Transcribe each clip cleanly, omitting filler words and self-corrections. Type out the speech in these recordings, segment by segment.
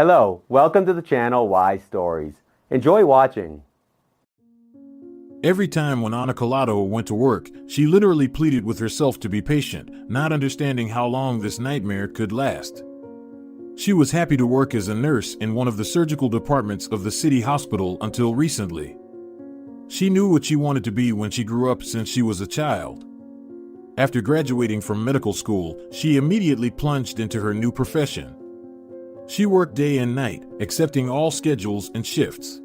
Hello, welcome to the channel Why Stories. Enjoy watching. Every time when Ana Collado went to work, she literally pleaded with herself to be patient, not understanding how long this nightmare could last. She was happy to work as a nurse in one of the surgical departments of the city hospital until recently. She knew what she wanted to be when she grew up since she was a child. After graduating from medical school, she immediately plunged into her new profession. She worked day and night, accepting all schedules and shifts.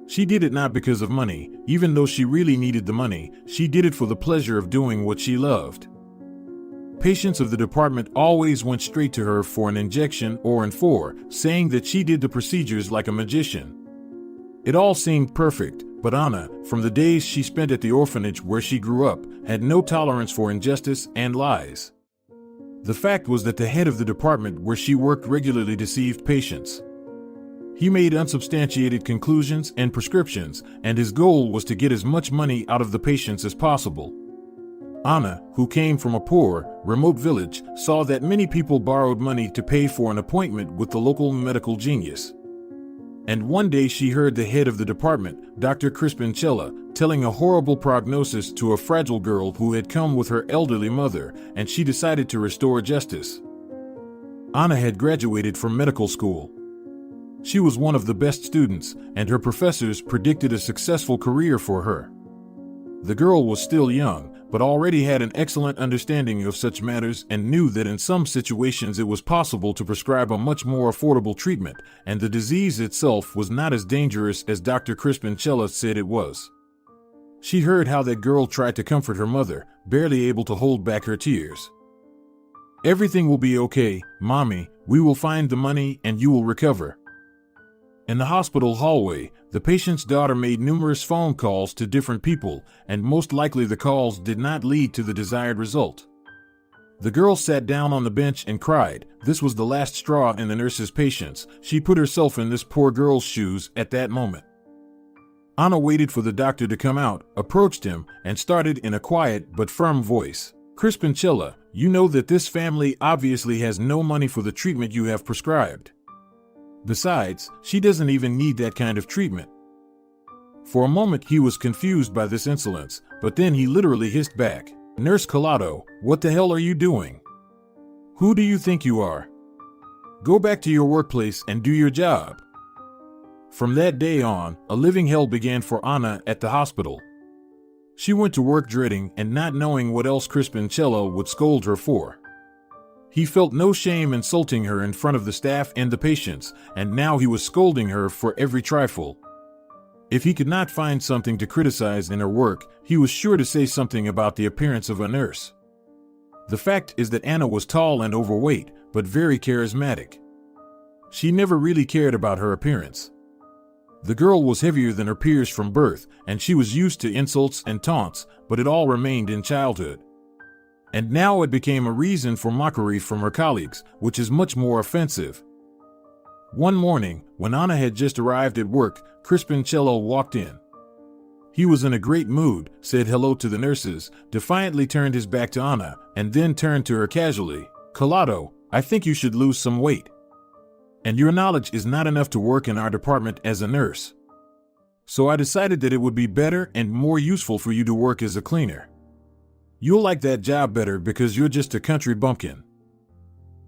She did it not because of money, even though she really needed the money. She did it for the pleasure of doing what she loved. Patients of the department always went straight to her for an injection or an IV, saying that she did the procedures like a magician. It all seemed perfect, but Ana, from the days she spent at the orphanage where she grew up, had no tolerance for injustice and lies. The fact was that the head of the department where she worked regularly deceived patients. He made unsubstantiated conclusions and prescriptions, and his goal was to get as much money out of the patients as possible. Ana, who came from a poor, remote village, saw that many people borrowed money to pay for an appointment with the local medical genius. And one day she heard the head of the department, Dr. Crispincella, telling a horrible prognosis to a fragile girl who had come with her elderly mother, and she decided to restore justice. Ana had graduated from medical school. She was one of the best students, and her professors predicted a successful career for her. The girl was still young, but already had an excellent understanding of such matters and knew that in some situations it was possible to prescribe a much more affordable treatment, and the disease itself was not as dangerous as Dr. Crispincella said it was. She heard how that girl tried to comfort her mother, barely able to hold back her tears. "Everything will be okay, Mommy. We will find the money and you will recover." In the hospital hallway, the patient's daughter made numerous phone calls to different people, and most likely the calls did not lead to the desired result. The girl sat down on the bench and cried. This was the last straw in the nurse's patience. She put herself in this poor girl's shoes at that moment. Ana waited for the doctor to come out, approached him, and started in a quiet but firm voice. "Crispincella, you know that this family obviously has no money for the treatment you have prescribed. Besides, she doesn't even need that kind of treatment." For a moment he was confused by this insolence, but then he literally hissed back, "Nurse Collado, what the hell are you doing? Who do you think you are? Go back to your workplace and do your job." From that day on, a living hell began for Ana at the hospital. She went to work dreading and not knowing what else Crispincella would scold her for. He felt no shame insulting her in front of the staff and the patients, and now he was scolding her for every trifle. If he could not find something to criticize in her work, he was sure to say something about the appearance of a nurse. The fact is that Ana was tall and overweight, but very charismatic. She never really cared about her appearance. The girl was heavier than her peers from birth, and she was used to insults and taunts, but it all remained in childhood. And now it became a reason for mockery from her colleagues, which is much more offensive. One morning, when Ana had just arrived at work, Crispincella walked in. He was in a great mood, said hello to the nurses, defiantly turned his back to Ana, and then turned to her casually. "Collado, I think you should lose some weight. And your knowledge is not enough to work in our department as a nurse. So I decided that it would be better and more useful for you to work as a cleaner. You'll like that job better because you're just a country bumpkin."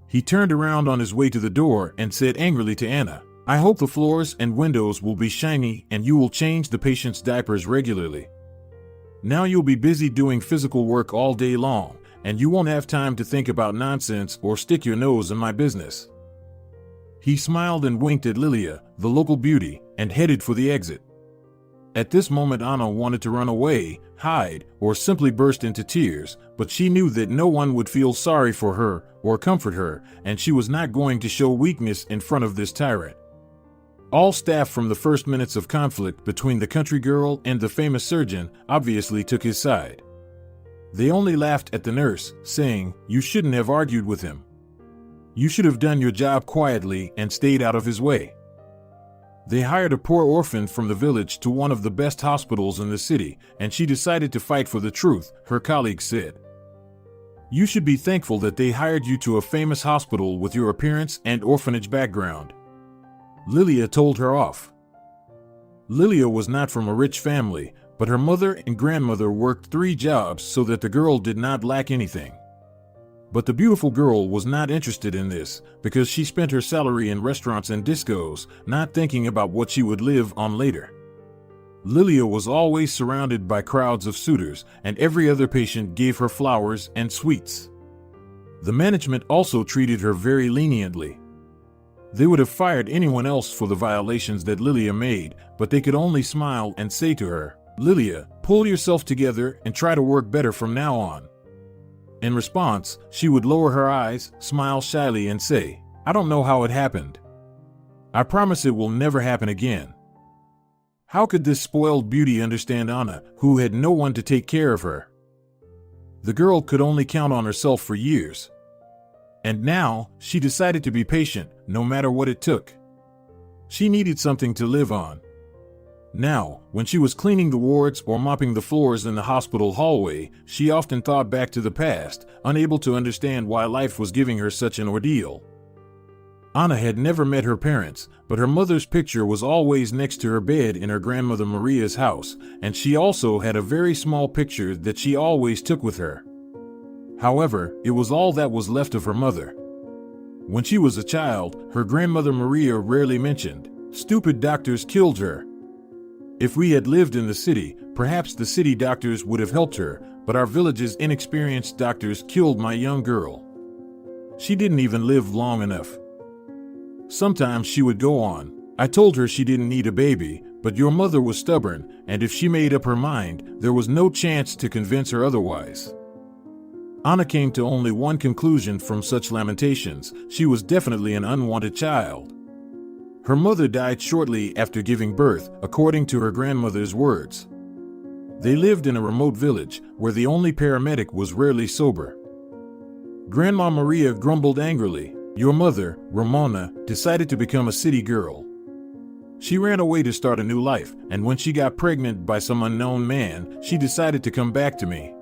He turned around on his way to the door and said angrily to Ana, "I hope the floors and windows will be shiny and you will change the patient's diapers regularly. Now you'll be busy doing physical work all day long, and you won't have time to think about nonsense or stick your nose in my business." He smiled and winked at Lilia, the local beauty, and headed for the exit. At this moment Ana wanted to run away, hide, or simply burst into tears, but she knew that no one would feel sorry for her or comfort her, and she was not going to show weakness in front of this tyrant. All staff from the first minutes of conflict between the country girl and the famous surgeon obviously took his side. They only laughed at the nurse, saying, "You shouldn't have argued with him. You should have done your job quietly and stayed out of his way." They hired a poor orphan from the village to one of the best hospitals in the city, and she decided to fight for the truth, her colleagues said. You should be thankful that they hired you to a famous hospital with your appearance and orphanage background. Lilia told her off. Lilia was not from a rich family, but her mother and grandmother worked 3 jobs so that the girl did not lack anything. But the beautiful girl was not interested in this, because she spent her salary in restaurants and discos, not thinking about what she would live on later. Lilia was always surrounded by crowds of suitors, and every other patient gave her flowers and sweets. The management also treated her very leniently. They would have fired anyone else for the violations that Lilia made, but they could only smile and say to her, "Lilia, pull yourself together and try to work better from now on." In response, she would lower her eyes, smile shyly and say, "I don't know how it happened. I promise it will never happen again." How could this spoiled beauty understand Ana, who had no one to take care of her? The girl could only count on herself for years. And now, she decided to be patient, no matter what it took. She needed something to live on. Now, when she was cleaning the wards or mopping the floors in the hospital hallway, she often thought back to the past, unable to understand why life was giving her such an ordeal. Ana had never met her parents, but her mother's picture was always next to her bed in her grandmother Maria's house, and she also had a very small picture that she always took with her. However, it was all that was left of her mother. When she was a child, her grandmother Maria rarely mentioned, "Stupid doctors killed her." If we had lived in the city, perhaps the city doctors would have helped her, but our village's inexperienced doctors killed my young girl. She didn't even live long enough. Sometimes she would go on, "I told her she didn't need a baby, but your mother was stubborn, and if she made up her mind, there was no chance to convince her otherwise." Ana came to only one conclusion from such lamentations: she was definitely an unwanted child. Her mother died shortly after giving birth, according to her grandmother's words. They lived in a remote village, where the only paramedic was rarely sober. Grandma Maria grumbled angrily. Your mother, Ramona, decided to become a city girl. She ran away to start a new life, and when she got pregnant by some unknown man, she decided to come back to me.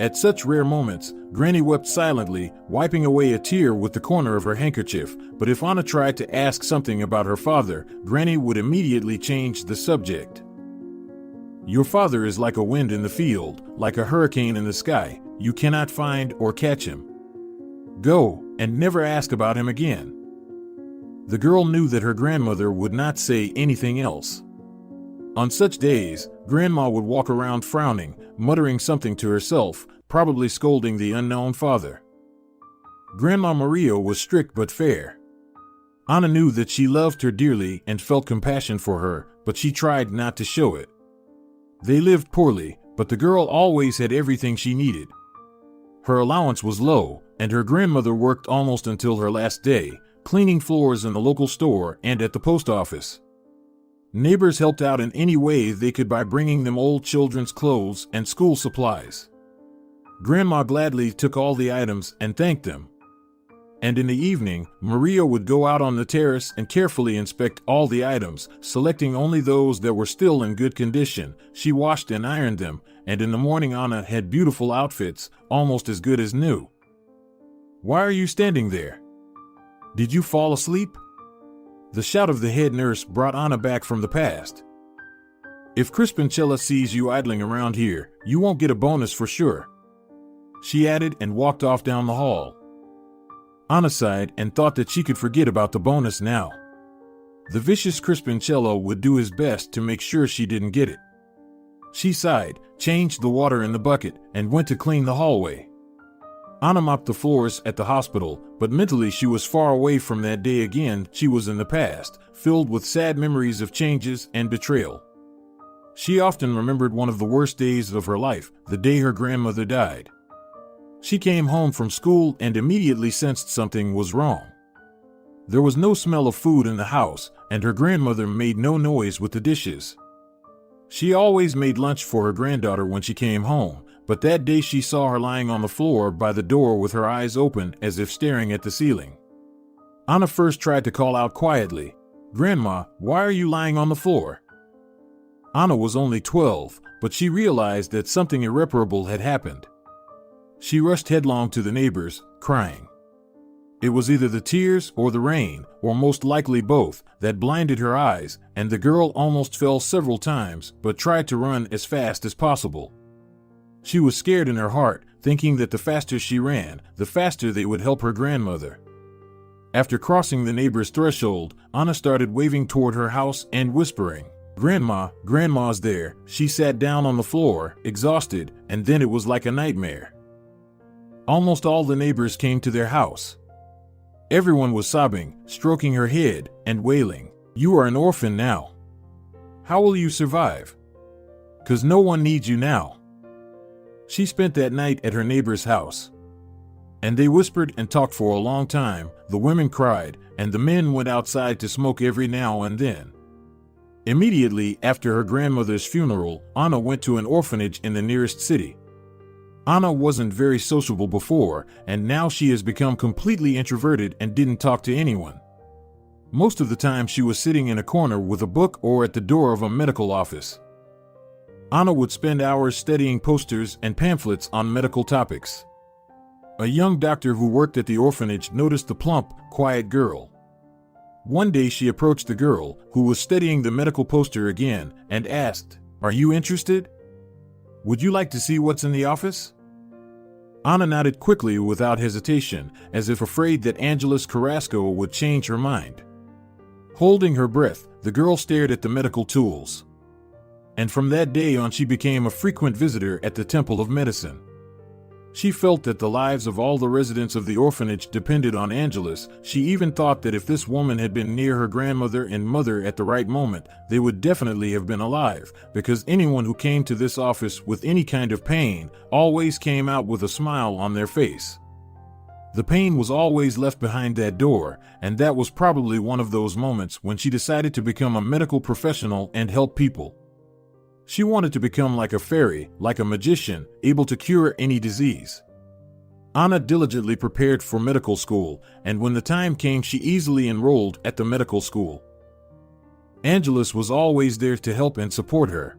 At such rare moments, Granny wept silently, wiping away a tear with the corner of her handkerchief, but if Ana tried to ask something about her father, Granny would immediately change the subject. Your father is like a wind in the field, like a hurricane in the sky. You cannot find or catch him. Go, and never ask about him again. The girl knew that her grandmother would not say anything else. On such days, Grandma would walk around frowning, muttering something to herself, probably scolding the unknown father. Grandma Maria was strict but fair. Ana knew that she loved her dearly and felt compassion for her, but she tried not to show it. They lived poorly, but the girl always had everything she needed. Her allowance was low, and her grandmother worked almost until her last day, cleaning floors in the local store and at the post office. Neighbors helped out in any way they could by bringing them old children's clothes and school supplies. Grandma gladly took all the items and thanked them. And in the evening, Maria would go out on the terrace and carefully inspect all the items, selecting only those that were still in good condition. She washed and ironed them, and in the morning Ana had beautiful outfits, almost as good as new. Why are you standing there? Did you fall asleep? The shout of the head nurse brought Ana back from the past. If Crispinchella sees you idling around here, you won't get a bonus for sure, she added and walked off down the hall. Ana sighed and thought that she could forget about the bonus now. The vicious Crispinchella would do his best to make sure she didn't get it. She sighed, changed the water in the bucket, and went to clean the hallway. Ana mopped the floors at the hospital, but mentally she was far away from that day again. She was in the past, filled with sad memories of changes and betrayal. She often remembered one of the worst days of her life, the day her grandmother died. She came home from school and immediately sensed something was wrong. There was no smell of food in the house, and her grandmother made no noise with the dishes. She always made lunch for her granddaughter when she came home, but that day she saw her lying on the floor by the door with her eyes open as if staring at the ceiling. Ana first tried to call out quietly, "Grandma, why are you lying on the floor?" Ana was only 12, but she realized that something irreparable had happened. She rushed headlong to the neighbors, crying. It was either the tears or the rain, or most likely both, that blinded her eyes, and the girl almost fell several times, but tried to run as fast as possible. She was scared in her heart, thinking that the faster she ran, the faster they would help her grandmother. After crossing the neighbor's threshold, Ana started waving toward her house and whispering, "Grandma, Grandma's there." She sat down on the floor, exhausted, and then it was like a nightmare. Almost all the neighbors came to their house. Everyone was sobbing, stroking her head, and wailing, "You are an orphan now. How will you survive? 'Cause no one needs you now." She spent that night at her neighbor's house. And they whispered and talked for a long time. The women cried, and the men went outside to smoke every now and then. Immediately after her grandmother's funeral, Ana went to an orphanage in the nearest city. Ana wasn't very sociable before, and now she has become completely introverted and didn't talk to anyone. Most of the time she was sitting in a corner with a book or at the door of a medical office. Ana would spend hours studying posters and pamphlets on medical topics. A young doctor who worked at the orphanage noticed the plump, quiet girl. One day she approached the girl, who was studying the medical poster again, and asked, "Are you interested? Would you like to see what's in the office?" Ana nodded quickly without hesitation, as if afraid that Angeles Carrasco would change her mind. Holding her breath, the girl stared at the medical tools. And from that day on she became a frequent visitor at the Temple of Medicine. She felt that the lives of all the residents of the orphanage depended on Angeles. She even thought that if this woman had been near her grandmother and mother at the right moment, they would definitely have been alive, because anyone who came to this office with any kind of pain always came out with a smile on their face. The pain was always left behind that door, and that was probably one of those moments when she decided to become a medical professional and help people. She wanted to become like a fairy, like a magician, able to cure any disease. Ana diligently prepared for medical school, and when the time came she easily enrolled at the medical school. Angeles was always there to help and support her.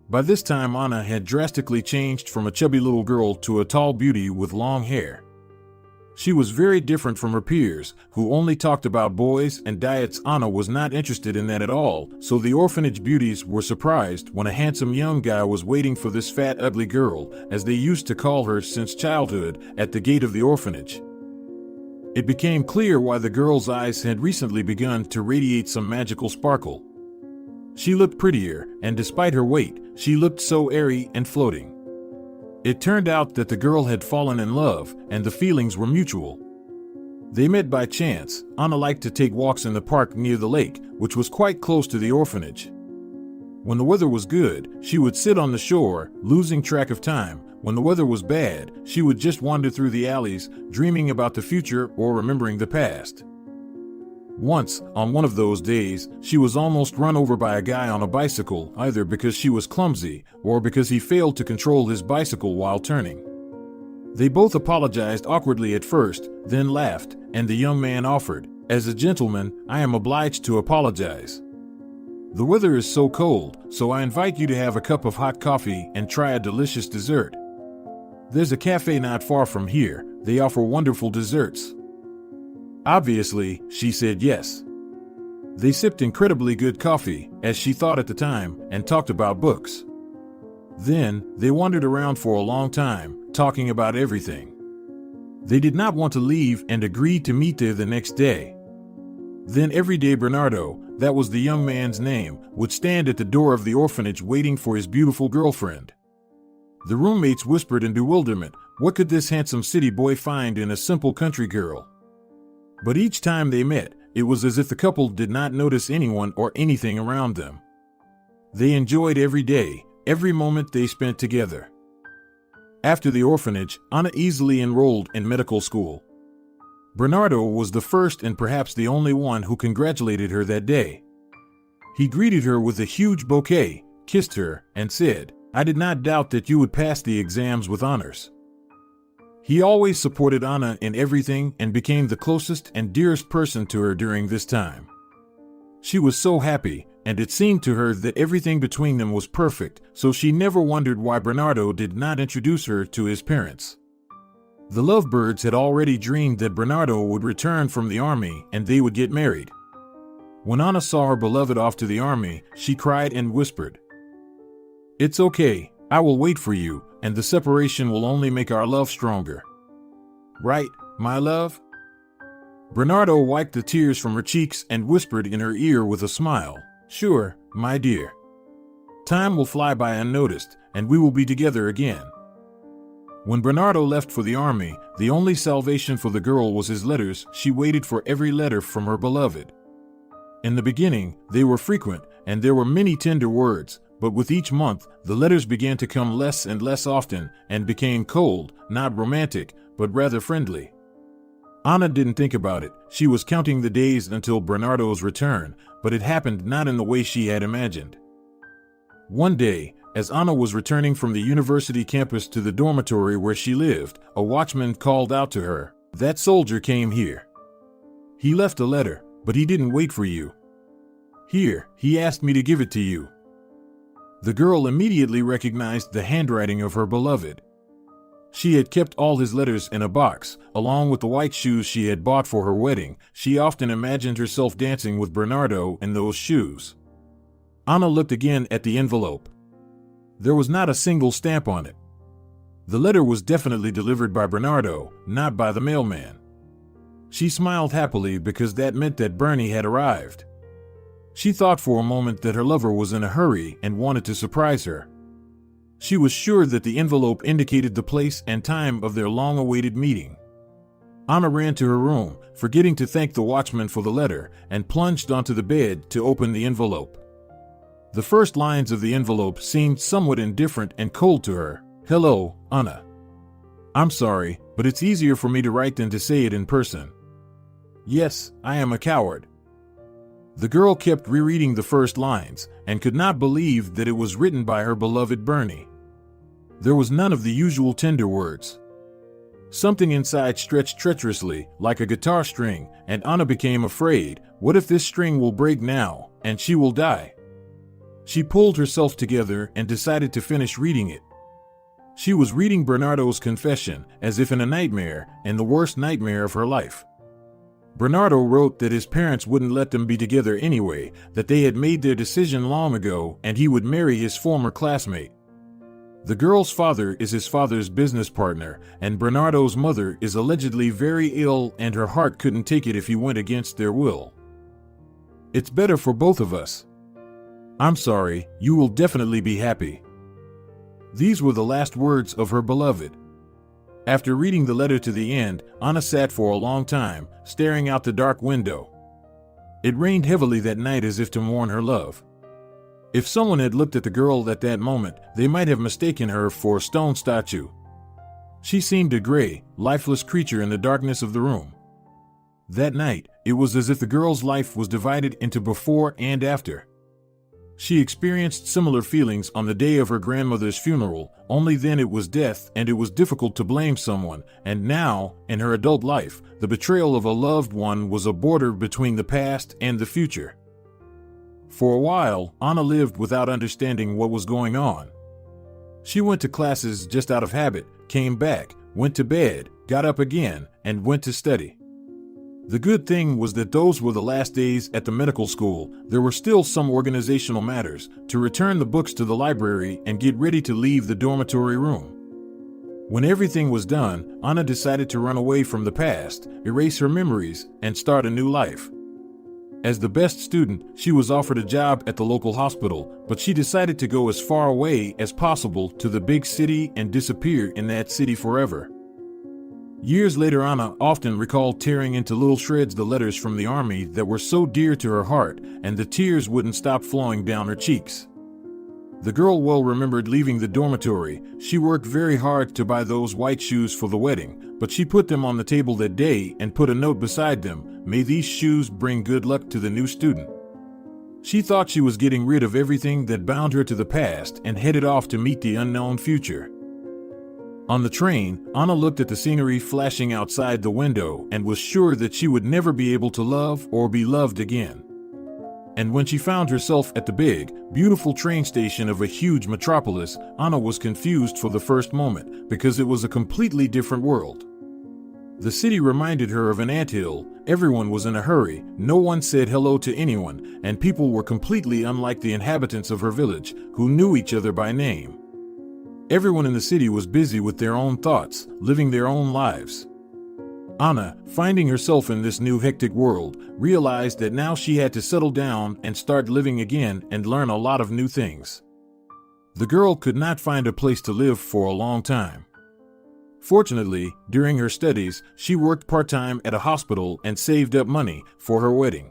By this time Ana had drastically changed from a chubby little girl to a tall beauty with long hair. She was very different from her peers, who only talked about boys and diets. Ana was not interested in that at all, so the orphanage beauties were surprised when a handsome young guy was waiting for this fat, ugly girl, as they used to call her since childhood, at the gate of the orphanage. It became clear why the girl's eyes had recently begun to radiate some magical sparkle. She looked prettier, and despite her weight, she looked so airy and floating. It turned out that the girl had fallen in love, and the feelings were mutual. They met by chance. Ana liked to take walks in the park near the lake, which was quite close to the orphanage. When the weather was good, she would sit on the shore, losing track of time. When the weather was bad, she would just wander through the alleys, dreaming about the future or remembering the past. Once, on one of those days, she was almost run over by a guy on a bicycle, either because she was clumsy or because he failed to control his bicycle while turning. They both apologized awkwardly at first, then laughed, and the young man offered, "As a gentleman, I am obliged to apologize. The weather is so cold, so I invite you to have a cup of hot coffee and try a delicious dessert. There's a cafe not far from here. They offer wonderful desserts." Obviously, she said yes. They sipped incredibly good coffee, as she thought at the time, and talked about books. Then, they wandered around for a long time, talking about everything. They did not want to leave and agreed to meet there the next day. Then every day Bernardo, that was the young man's name, would stand at the door of the orphanage waiting for his beautiful girlfriend. The roommates whispered in bewilderment, what could this handsome city boy find in a simple country girl? But each time they met, it was as if the couple did not notice anyone or anything around them. They enjoyed every day, every moment they spent together. After the orphanage, Ana easily enrolled in medical school. Bernardo was the first and perhaps the only one who congratulated her that day. He greeted her with a huge bouquet, kissed her, and said, "I did not doubt that you would pass the exams with honors." He always supported Ana in everything and became the closest and dearest person to her during this time. She was so happy, and it seemed to her that everything between them was perfect, so she never wondered why Bernardo did not introduce her to his parents. The lovebirds had already dreamed that Bernardo would return from the army and they would get married. When Ana saw her beloved off to the army, she cried and whispered, "It's okay, I will wait for you, and the separation will only make our love stronger. Right, my love?" Bernardo wiped the tears from her cheeks and whispered in her ear with a smile, "Sure, my dear. Time will fly by unnoticed, and we will be together again." When Bernardo left for the army, the only salvation for the girl was his letters. She waited for every letter from her beloved. In the beginning, they were frequent, and there were many tender words, but with each month, the letters began to come less and less often, and became cold, not romantic, but rather friendly. Ana didn't think about it. She was counting the days until Bernardo's return, but it happened not in the way she had imagined. One day, as Ana was returning from the university campus to the dormitory where she lived, a watchman called out to her, "That soldier came here. He left a letter, but he didn't wait for you. Here, he asked me to give it to you." The girl immediately recognized the handwriting of her beloved. She had kept all his letters in a box, along with the white shoes she had bought for her wedding. She often imagined herself dancing with Bernardo in those shoes. Ana looked again at the envelope. There was not a single stamp on it. The letter was definitely delivered by Bernardo, not by the mailman. She smiled happily because that meant that Bernie had arrived. She thought for a moment that her lover was in a hurry and wanted to surprise her. She was sure that the envelope indicated the place and time of their long-awaited meeting. Ana ran to her room, forgetting to thank the watchman for the letter, and plunged onto the bed to open the envelope. The first lines of the envelope seemed somewhat indifferent and cold to her. "Hello, Ana. I'm sorry, but it's easier for me to write than to say it in person. Yes, I am a coward." The girl kept rereading the first lines and could not believe that it was written by her beloved Bernie. There was none of the usual tender words. Something inside stretched treacherously, like a guitar string, and Ana became afraid. What if this string will break now, and she will die? She pulled herself together and decided to finish reading it. She was reading Bernardo's confession, as if in a nightmare, and the worst nightmare of her life. Bernardo wrote that his parents wouldn't let them be together anyway, that they had made their decision long ago, and he would marry his former classmate. The girl's father is his father's business partner, and Bernardo's mother is allegedly very ill, and her heart couldn't take it if he went against their will. "It's better for both of us. I'm sorry, you will definitely be happy." These were the last words of her beloved. After reading the letter to the end, Ana sat for a long time, staring out the dark window. It rained heavily that night as if to mourn her love. If someone had looked at the girl at that moment, they might have mistaken her for a stone statue. She seemed a gray, lifeless creature in the darkness of the room. That night, it was as if the girl's life was divided into before and after. She experienced similar feelings on the day of her grandmother's funeral, only then it was death and it was difficult to blame someone, and now, in her adult life, the betrayal of a loved one was a border between the past and the future. For a while, Ana lived without understanding what was going on. She went to classes just out of habit, came back, went to bed, got up again, and went to study. The good thing was that those were the last days at the medical school. There were still some organizational matters, to return the books to the library and get ready to leave the dormitory room. When everything was done, Ana decided to run away from the past, erase her memories, and start a new life. As the best student, she was offered a job at the local hospital, but she decided to go as far away as possible to the big city and disappear in that city forever. Years later, Ana often recalled tearing into little shreds the letters from the army that were so dear to her heart, and the tears wouldn't stop flowing down her cheeks. The girl well remembered leaving the dormitory. She worked very hard to buy those white shoes for the wedding, but she put them on the table that day and put a note beside them, "May these shoes bring good luck to the new student." She thought she was getting rid of everything that bound her to the past and headed off to meet the unknown future. On the train, Ana looked at the scenery flashing outside the window and was sure that she would never be able to love or be loved again. And when she found herself at the big, beautiful train station of a huge metropolis, Ana was confused for the first moment, because it was a completely different world. The city reminded her of an anthill. Everyone was in a hurry, no one said hello to anyone, and people were completely unlike the inhabitants of her village, who knew each other by name. Everyone in the city was busy with their own thoughts, living their own lives. Ana, finding herself in this new hectic world, realized that now she had to settle down and start living again and learn a lot of new things. The girl could not find a place to live for a long time. Fortunately, during her studies, she worked part-time at a hospital and saved up money for her wedding.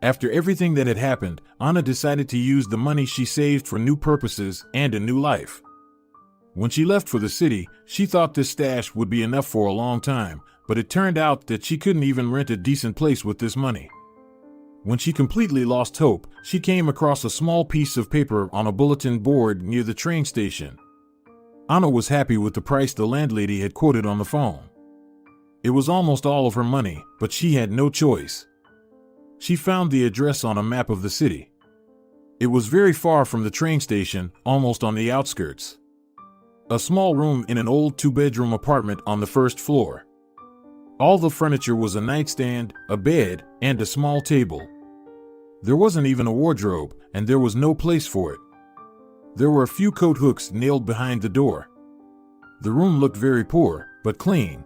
After everything that had happened, Ana decided to use the money she saved for new purposes and a new life. When she left for the city, she thought this stash would be enough for a long time, but it turned out that she couldn't even rent a decent place with this money. When she completely lost hope, she came across a small piece of paper on a bulletin board near the train station. Ana was happy with the price the landlady had quoted on the phone. It was almost all of her money, but she had no choice. She found the address on a map of the city. It was very far from the train station, almost on the outskirts. A small room in an old two-bedroom apartment on the first floor. All the furniture was a nightstand, a bed, and a small table. There wasn't even a wardrobe, and there was no place for it. There were a few coat hooks nailed behind the door. The room looked very poor, but clean.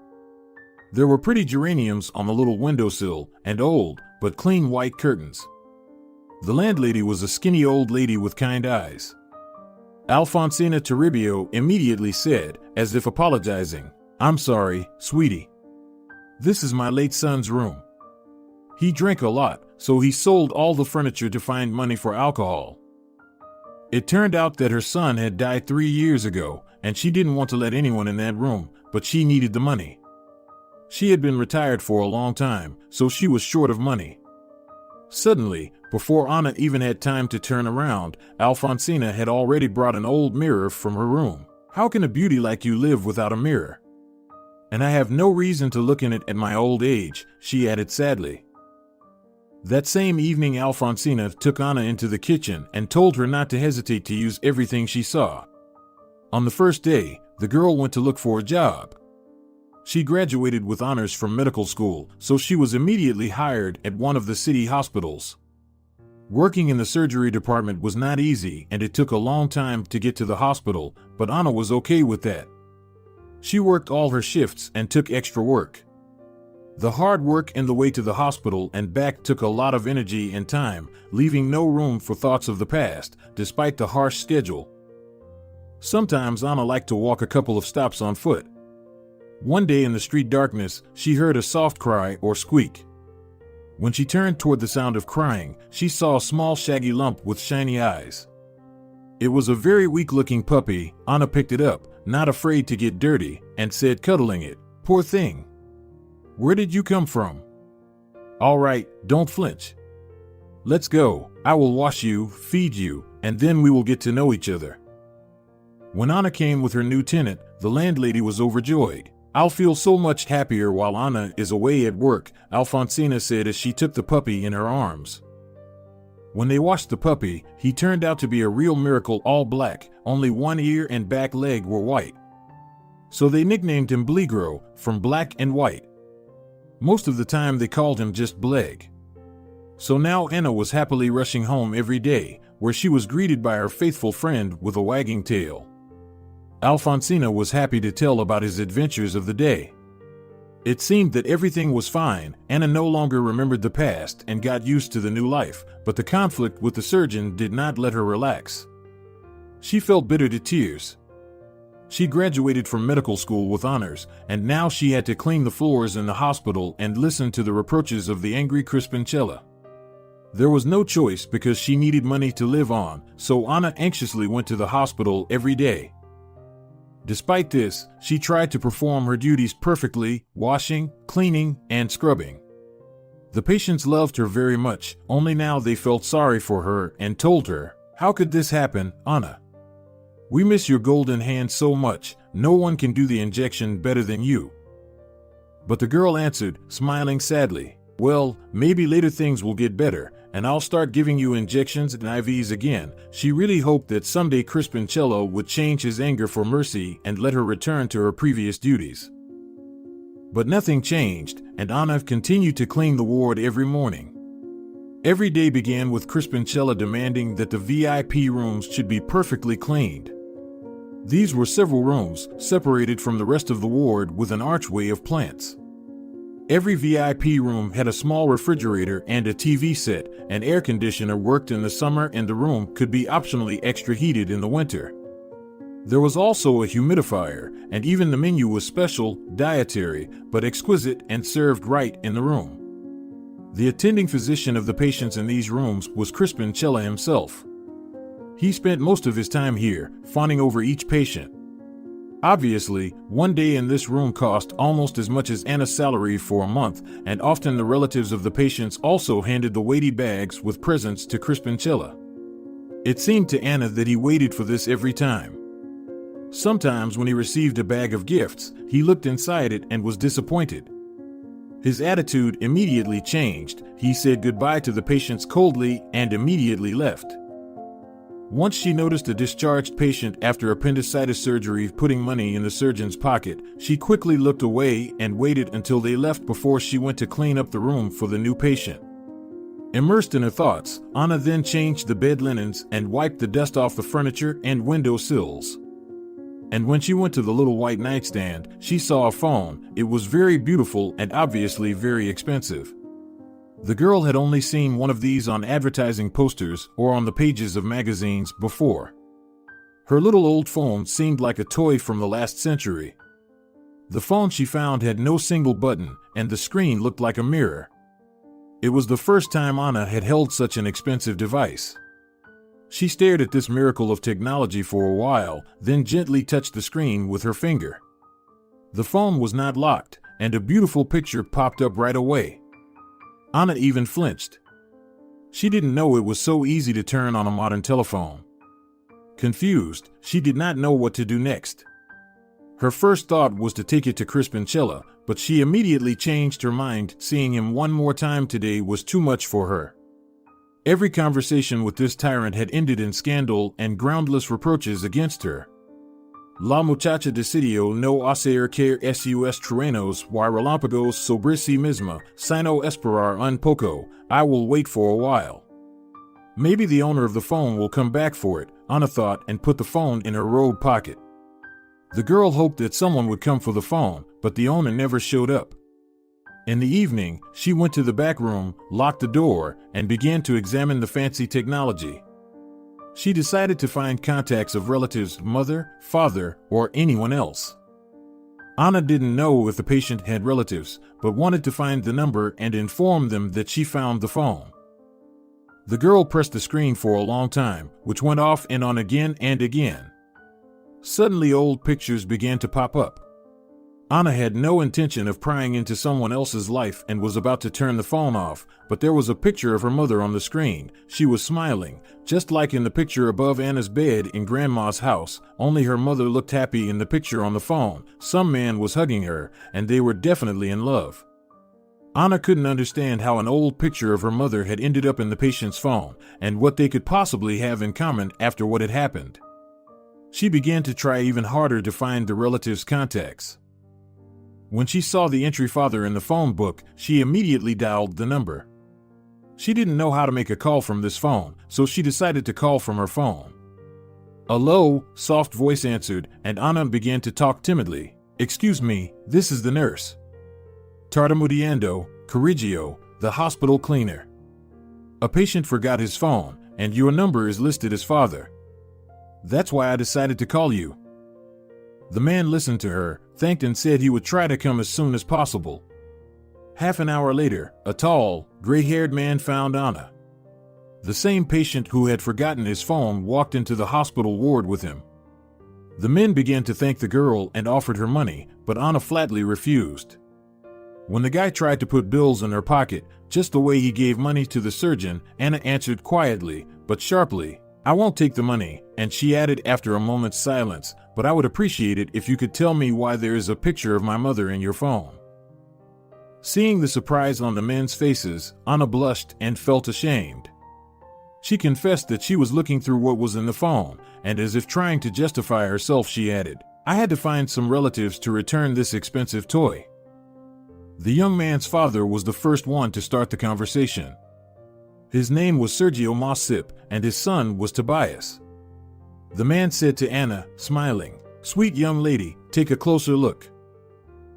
There were pretty geraniums on the little windowsill and old, but clean white curtains. The landlady was a skinny old lady with kind eyes. Alfonsina Toribio immediately said, as if apologizing, "I'm sorry, sweetie. This is my late son's room. He drank a lot, so he sold all the furniture to find money for alcohol." It turned out that her son had died 3 years ago, and she didn't want to let anyone in that room, but she needed the money. She had been retired for a long time, so she was short of money. Suddenly, before Ana even had time to turn around, Alfonsina had already brought an old mirror from her room. "How can a beauty like you live without a mirror? And I have no reason to look in it at my old age," she added sadly. That same evening, Alfonsina took Ana into the kitchen and told her not to hesitate to use everything she saw. On the first day, the girl went to look for a job. She graduated with honors from medical school, so she was immediately hired at one of the city hospitals. Working in the surgery department was not easy, and it took a long time to get to the hospital, but Ana was okay with that. She worked all her shifts and took extra work. The hard work and the way to the hospital and back took a lot of energy and time, leaving no room for thoughts of the past, despite the harsh schedule. Sometimes Ana liked to walk a couple of stops on foot. One day in the street darkness, she heard a soft cry or squeak. When she turned toward the sound of crying, she saw a small shaggy lump with shiny eyes. It was a very weak-looking puppy. Ana picked it up, not afraid to get dirty, and said, cuddling it, "Poor thing. Where did you come from? All right, don't flinch. Let's go. I will wash you, feed you, and then we will get to know each other." When Ana came with her new tenant, the landlady was overjoyed. "I'll feel so much happier while Ana is away at work," Alfonsina said as she took the puppy in her arms. When they washed the puppy, he turned out to be a real miracle, all black, only one ear and back leg were white. So they nicknamed him Blegro, from black and white. Most of the time they called him just Bleg. So now Ana was happily rushing home every day, where she was greeted by her faithful friend with a wagging tail. Alfonsina was happy to tell about his adventures of the day. It seemed that everything was fine. Ana no longer remembered the past and got used to the new life, but the conflict with the surgeon did not let her relax. She felt bitter to tears. She graduated from medical school with honors, and now she had to clean the floors in the hospital and listen to the reproaches of the angry Crispinchella. There was no choice because she needed money to live on, so Ana anxiously went to the hospital every day. Despite this, she tried to perform her duties perfectly, washing, cleaning, and scrubbing. The patients loved her very much, only now they felt sorry for her and told her, "How could this happen, Ana? We miss your golden hand so much. No one can do the injection better than you." But the girl answered, smiling sadly, "Well, maybe later things will get better, and I'll start giving you injections and IVs again." She really hoped that someday Crispinchella would change his anger for mercy and let her return to her previous duties. But nothing changed, and Ana continued to clean the ward every morning. Every day began with Crispinchella demanding that the VIP rooms should be perfectly cleaned. These were several rooms, separated from the rest of the ward with an archway of plants. Every VIP room had a small refrigerator and a TV set. An air conditioner worked in the summer, and the room could be optionally extra heated in the winter. There was also a humidifier, and even the menu was special, dietary, but exquisite and served right in the room. The attending physician of the patients in these rooms was Crispinchella himself. He spent most of his time here, fawning over each patient. Obviously, one day in this room cost almost as much as Ana's salary for a month, and often the relatives of the patients also handed the weighty bags with presents to Crispinchella. It seemed to Ana that he waited for this every time. Sometimes when he received a bag of gifts, he looked inside it and was disappointed. His attitude immediately changed. He said goodbye to the patients coldly and immediately left. Once she noticed a discharged patient after appendicitis surgery putting money in the surgeon's pocket, she quickly looked away and waited until they left before she went to clean up the room for the new patient. Immersed in her thoughts, Ana then changed the bed linens and wiped the dust off the furniture and window sills. And when she went to the little white nightstand, she saw a phone. It was very beautiful and obviously very expensive. The girl had only seen one of these on advertising posters or on the pages of magazines before. Her little old phone seemed like a toy from the last century. The phone she found had no single button, and the screen looked like a mirror. It was the first time Ana had held such an expensive device. She stared at this miracle of technology for a while, then gently touched the screen with her finger. The phone was not locked, and a beautiful picture popped up right away. Ana even flinched. She didn't know it was so easy to turn on a modern telephone. Confused, she did not know what to do next. Her first thought was to take it to Crispinchella, but she immediately changed her mind. Seeing him one more time today was too much for her. Every conversation with this tyrant had ended in scandal and groundless reproaches against her. La muchacha decidió no hacer que sus truenos y relámpagos sobre sí misma, sino esperar un poco. I will wait for a while. Maybe the owner of the phone will come back for it, Ana thought, and put the phone in her robe pocket. The girl hoped that someone would come for the phone, but the owner never showed up. In the evening, she went to the back room, locked the door, and began to examine the fancy technology. She decided to find contacts of relatives, mother, father, or anyone else. Ana didn't know if the patient had relatives, but wanted to find the number and inform them that she found the phone. The girl pressed the screen for a long time, which went off and on again and again. Suddenly old pictures began to pop up. Ana had no intention of prying into someone else's life and was about to turn the phone off, but there was a picture of her mother on the screen. She was smiling, just like in the picture above Ana's bed in Grandma's house, only her mother looked happy in the picture on the phone. Some man was hugging her, and they were definitely in love. Ana couldn't understand how an old picture of her mother had ended up in the patient's phone, and what they could possibly have in common after what had happened. She began to try even harder to find the relatives' contacts. When she saw the entry father in the phone book, she immediately dialed the number. She didn't know how to make a call from this phone, so she decided to call from her phone. A low, soft voice answered, and Ana began to talk timidly. "Excuse me, this is the nurse. Tartamudeando, Correggio, the hospital cleaner. A patient forgot his phone, and your number is listed as father. That's why I decided to call you." The man listened to her, thanked and said he would try to come as soon as possible. Half an hour later, a tall, gray-haired man found Ana. The same patient who had forgotten his phone walked into the hospital ward with him. The men began to thank the girl and offered her money, but Ana flatly refused. When the guy tried to put bills in her pocket, just the way he gave money to the surgeon, Ana answered quietly, but sharply, "I won't take the money," and she added after a moment's silence, "But I would appreciate it if you could tell me why there is a picture of my mother in your phone." Seeing the surprise on the men's faces, Ana blushed and felt ashamed. She confessed that she was looking through what was in the phone, and as if trying to justify herself, she added, "I had to find some relatives to return this expensive toy." The young man's father was the first one to start the conversation. His name was Sergio Mossip, and his son was Tobias. The man said to Anna, smiling, "Sweet young lady, take a closer look.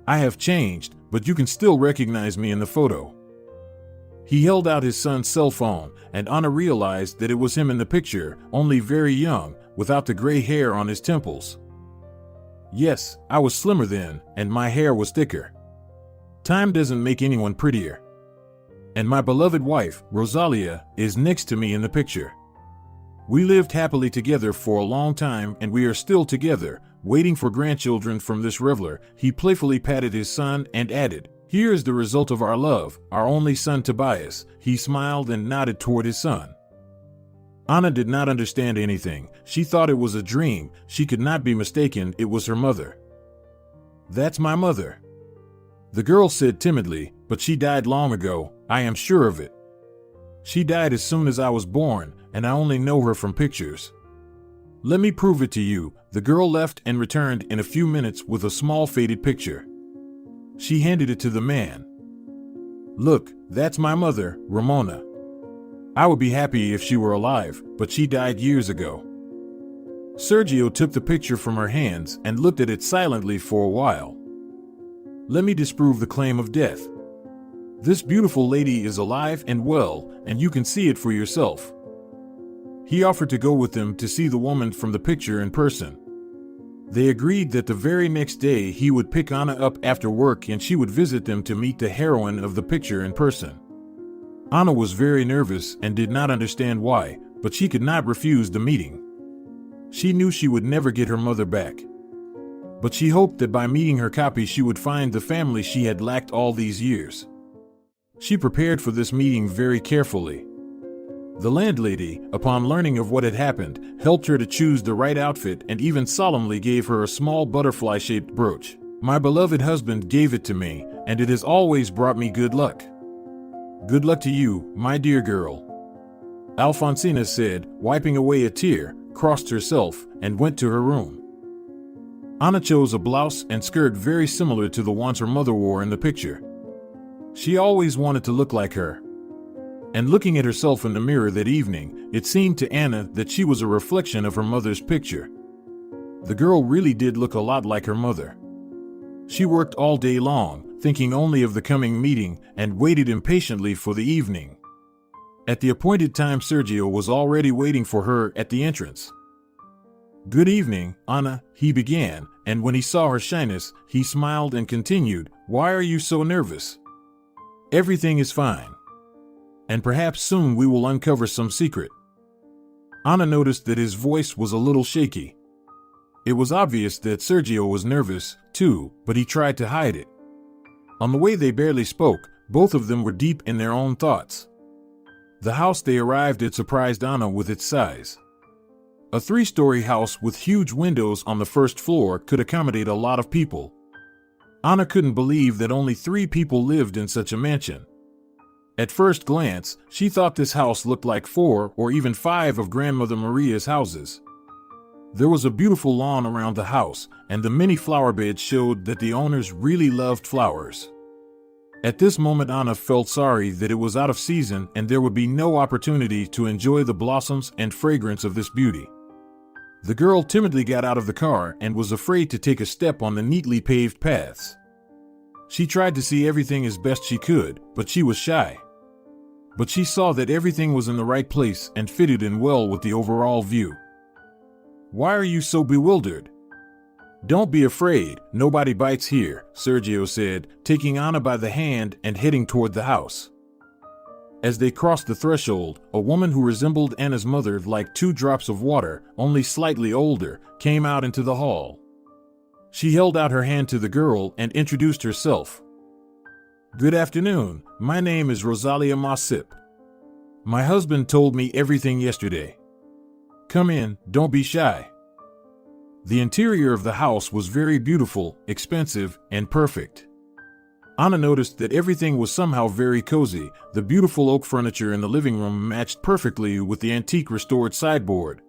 I have changed, but you can still recognize me in the photo." He held out his son's cell phone, and Anna realized that it was him in the picture, only very young, without the gray hair on his temples. "Yes, I was slimmer then, and my hair was thicker. Time doesn't make anyone prettier. And my beloved wife, Rosalia, is next to me in the picture. We lived happily together for a long time, and we are still together, waiting for grandchildren from this reveler." He playfully patted his son and added, "Here is the result of our love, our only son Tobias." He smiled and nodded toward his son. Anna did not understand anything. She thought it was a dream. She could not be mistaken. It was her mother. "That's my mother," the girl said timidly, "but she died long ago. I am sure of it. She died as soon as I was born, and I only know her from pictures. Let me prove it to you." The girl left and returned in a few minutes with a small faded picture. She handed it to the man. "Look, that's my mother, Ramona. I would be happy if she were alive, but she died years ago." Sergio took the picture from her hands and looked at it silently for a while. "Let me disprove the claim of death. This beautiful lady is alive and well, and you can see it for yourself." He offered to go with them to see the woman from the picture in person. They agreed that the very next day he would pick Anna up after work and she would visit them to meet the heroine of the picture in person. Anna was very nervous and did not understand why, but she could not refuse the meeting. She knew she would never get her mother back. But she hoped that by meeting her copy she would find the family she had lacked all these years. She prepared for this meeting very carefully. The landlady, upon learning of what had happened, helped her to choose the right outfit and even solemnly gave her a small butterfly-shaped brooch. "My beloved husband gave it to me, and it has always brought me good luck. Good luck to you, my dear girl." Alfonsina said, wiping away a tear, crossed herself, and went to her room. Anna chose a blouse and skirt very similar to the ones her mother wore in the picture. She always wanted to look like her. And looking at herself in the mirror that evening, it seemed to Anna that she was a reflection of her mother's picture. The girl really did look a lot like her mother. She worked all day long, thinking only of the coming meeting, and waited impatiently for the evening. At the appointed time, Sergio was already waiting for her at the entrance. "Good evening, Anna," he began, and when he saw her shyness, he smiled and continued, "Why are you so nervous? Everything is fine. And perhaps soon we will uncover some secret." Anna noticed that his voice was a little shaky. It was obvious that Sergio was nervous, too, but he tried to hide it. On the way they barely spoke, both of them were deep in their own thoughts. The house they arrived at surprised Anna with its size. A 3-story house with huge windows on the first floor could accommodate a lot of people. Anna couldn't believe that only 3 people lived in such a mansion. At first glance, she thought this house looked like 4 or even 5 of Grandmother Maria's houses. There was a beautiful lawn around the house, and the many flower beds showed that the owners really loved flowers. At this moment, Anna felt sorry that it was out of season and there would be no opportunity to enjoy the blossoms and fragrance of this beauty. The girl timidly got out of the car and was afraid to take a step on the neatly paved paths. She tried to see everything as best she could, but she was shy. But she saw that everything was in the right place and fitted in well with the overall view. "Why are you so bewildered? Don't be afraid, nobody bites here," Sergio said, taking Anna by the hand and heading toward the house. As they crossed the threshold, a woman who resembled Anna's mother like 2 drops of water, only slightly older, came out into the hall. She held out her hand to the girl and introduced herself. "Good afternoon, my name is Rosalia Mossip. My husband told me everything yesterday. Come in, don't be shy." The interior of the house was very beautiful, expensive, and perfect. Anna noticed that everything was somehow very cozy. The beautiful oak furniture in the living room matched perfectly with the antique restored sideboard.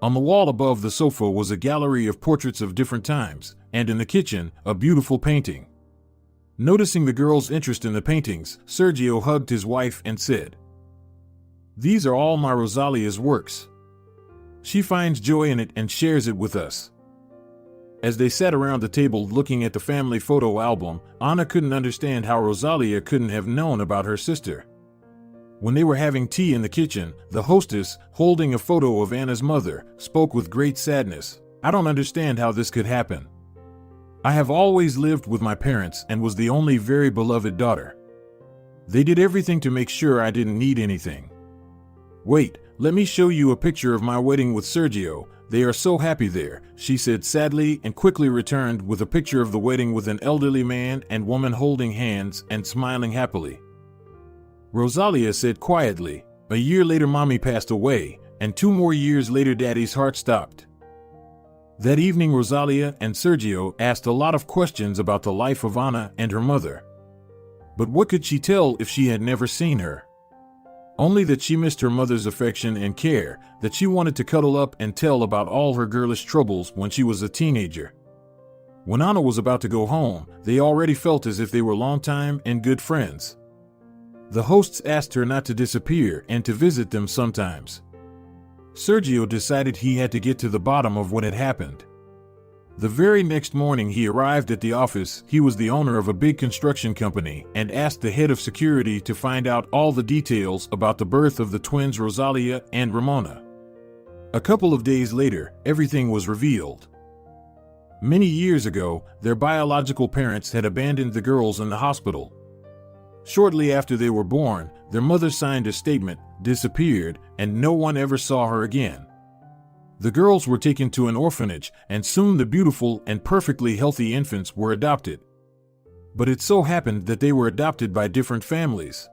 On the wall above the sofa was a gallery of portraits of different times, and in the kitchen, a beautiful painting. Noticing the girl's interest in the paintings, Sergio hugged his wife and said, "These are all my Rosalia's works. She finds joy in it and shares it with us." As they sat around the table looking at the family photo album, Ana couldn't understand how Rosalia couldn't have known about her sister. When they were having tea in the kitchen, the hostess, holding a photo of Anna's mother, spoke with great sadness. "I don't understand how this could happen. I have always lived with my parents and was the only very beloved daughter. They did everything to make sure I didn't need anything. Wait, let me show you a picture of my wedding with Sergio. They are so happy there," she said sadly, and quickly returned with a picture of the wedding with an elderly man and woman holding hands and smiling happily. Rosalia said quietly, "A year later Mommy passed away, and 2 more years later Daddy's heart stopped." That evening Rosalia and Sergio asked a lot of questions about the life of Ana and her mother. But what could she tell if she had never seen her? Only that she missed her mother's affection and care, that she wanted to cuddle up and tell about all her girlish troubles when she was a teenager. When Ana was about to go home, they already felt as if they were longtime and good friends. The hosts asked her not to disappear and to visit them sometimes. Sergio decided he had to get to the bottom of what had happened. The very next morning he arrived at the office. He was the owner of a big construction company and asked the head of security to find out all the details about the birth of the twins Rosalia and Ramona. A couple of days later, everything was revealed. Many years ago, their biological parents had abandoned the girls in the hospital. Shortly after they were born, their mother signed a statement, disappeared, and no one ever saw her again. The girls were taken to an orphanage, and soon the beautiful and perfectly healthy infants were adopted. But it so happened that they were adopted by different families.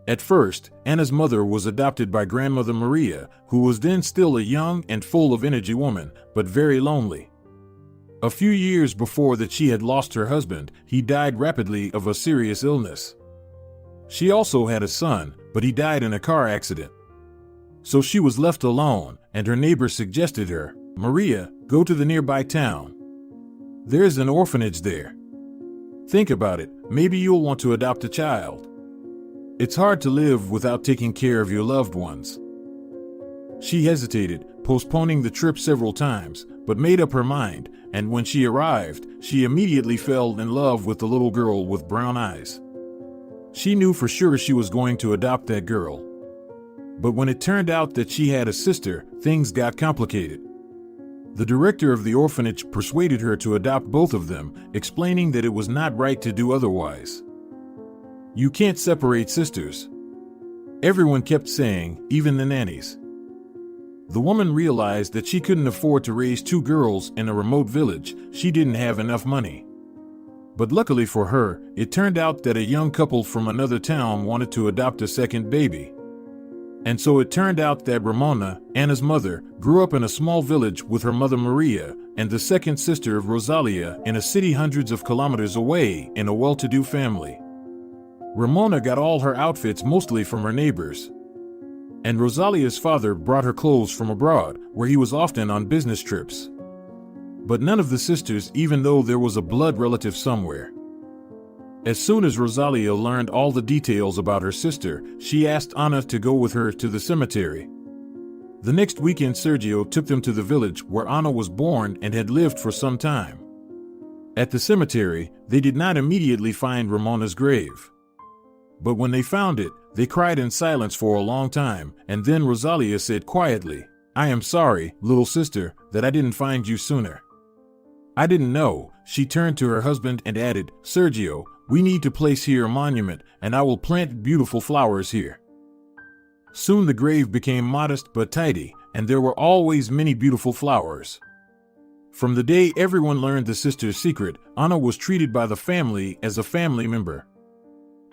At first, Anna's mother was adopted by grandmother Maria, who was then still a young and full of energy woman, but very lonely. A few years before that she had lost her husband. He died rapidly of a serious illness. She also had a son, but he died in a car accident. So she was left alone, and her neighbor suggested her, "Maria, go to the nearby town. There's an orphanage there. Think about it, maybe you'll want to adopt a child. It's hard to live without taking care of your loved ones." She hesitated, postponing the trip several times, but made up her mind, and when she arrived, she immediately fell in love with the little girl with brown eyes. She knew for sure she was going to adopt that girl. But when it turned out that she had a sister, things got complicated. The director of the orphanage persuaded her to adopt both of them, explaining that it was not right to do otherwise. "You can't separate sisters," everyone kept saying, even the nannies. The woman realized that she couldn't afford to raise 2 girls in a remote village. She didn't have enough money. But luckily for her, it turned out that a young couple from another town wanted to adopt a second baby. And so it turned out that Ramona, Anna's mother, grew up in a small village with her mother Maria and the second sister of Rosalia in a city hundreds of kilometers away in a well-to-do family. Ramona got all her outfits mostly from her neighbors. And Rosalia's father brought her clothes from abroad, where he was often on business trips. But none of the sisters, even though there was a blood relative somewhere. As soon as Rosalia learned all the details about her sister, she asked Ana to go with her to the cemetery. The next weekend Sergio took them to the village where Ana was born and had lived for some time. At the cemetery, they did not immediately find Ramona's grave. But when they found it, they cried in silence for a long time, and then Rosalia said quietly, "I am sorry, little sister, that I didn't find you sooner. I didn't know." She turned to her husband and added, "Sergio, we need to place here a monument, and I will plant beautiful flowers here." Soon the grave became modest but tidy, and there were always many beautiful flowers. From the day everyone learned the sister's secret, Ana was treated by the family as a family member.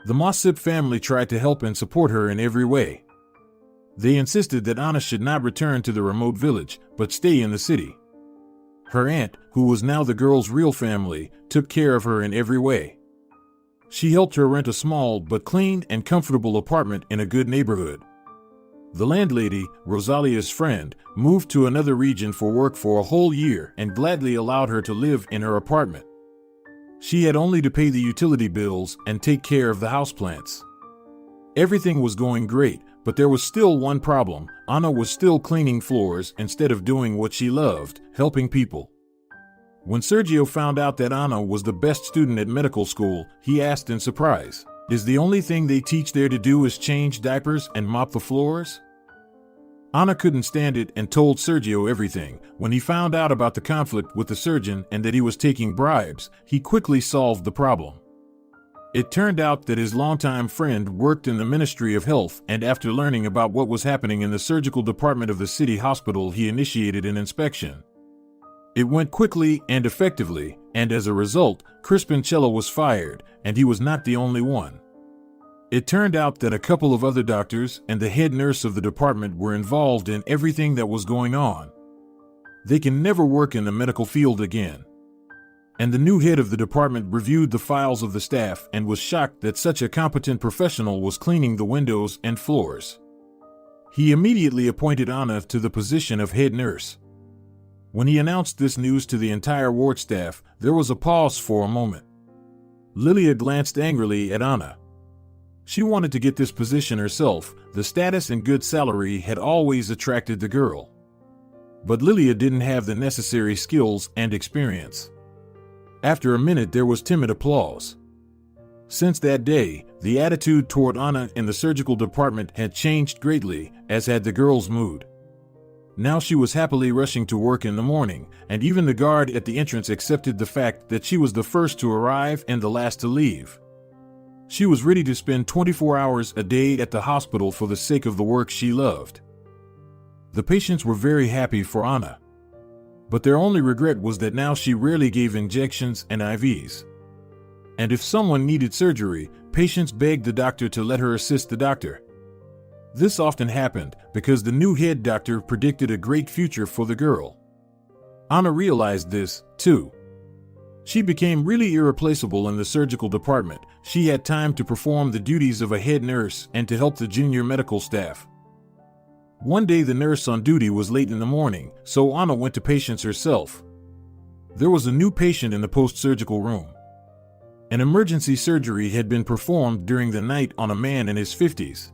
The Mossip family tried to help and support her in every way. They insisted that Ana should not return to the remote village, but stay in the city. Her aunt, who was now the girl's real family, took care of her in every way. She helped her rent a small but clean and comfortable apartment in a good neighborhood. The landlady, Rosalia's friend, moved to another region for work for a whole year and gladly allowed her to live in her apartment. She had only to pay the utility bills and take care of the houseplants. Everything was going great, but there was still one problem. Ana was still cleaning floors instead of doing what she loved, helping people. When Sergio found out that Ana was the best student at medical school, he asked in surprise, "Is the only thing they teach there to do is change diapers and mop the floors?" Ana couldn't stand it and told Sergio everything. When he found out about the conflict with the surgeon and that he was taking bribes, he quickly solved the problem. It turned out that his longtime friend worked in the Ministry of Health, and after learning about what was happening in the surgical department of the city hospital, he initiated an inspection. It went quickly and effectively, and as a result, Crispincello was fired, and he was not the only one. It turned out that a couple of other doctors and the head nurse of the department were involved in everything that was going on. They can never work in the medical field again. And the new head of the department reviewed the files of the staff and was shocked that such a competent professional was cleaning the windows and floors. He immediately appointed Ana to the position of head nurse. When he announced this news to the entire ward staff, there was a pause for a moment. Lilia glanced angrily at Ana. She wanted to get this position herself. The status and good salary had always attracted the girl. But Lilia didn't have the necessary skills and experience. After a minute, there was timid applause. Since that day, the attitude toward Ana in the surgical department had changed greatly, as had the girl's mood. Now she was happily rushing to work in the morning, and even the guard at the entrance accepted the fact that she was the first to arrive and the last to leave. She was ready to spend 24 hours a day at the hospital for the sake of the work she loved. The patients were very happy for Ana. But their only regret was that now she rarely gave injections and IVs. And if someone needed surgery, patients begged the doctor to let her assist the doctor. This often happened because the new head doctor predicted a great future for the girl. Ana realized this, too. She became really irreplaceable in the surgical department. She had time to perform the duties of a head nurse and to help the junior medical staff. One day the nurse on duty was late in the morning, so Ana went to patients herself. There was a new patient in the post-surgical room. An emergency surgery had been performed during the night on a man in his 50s.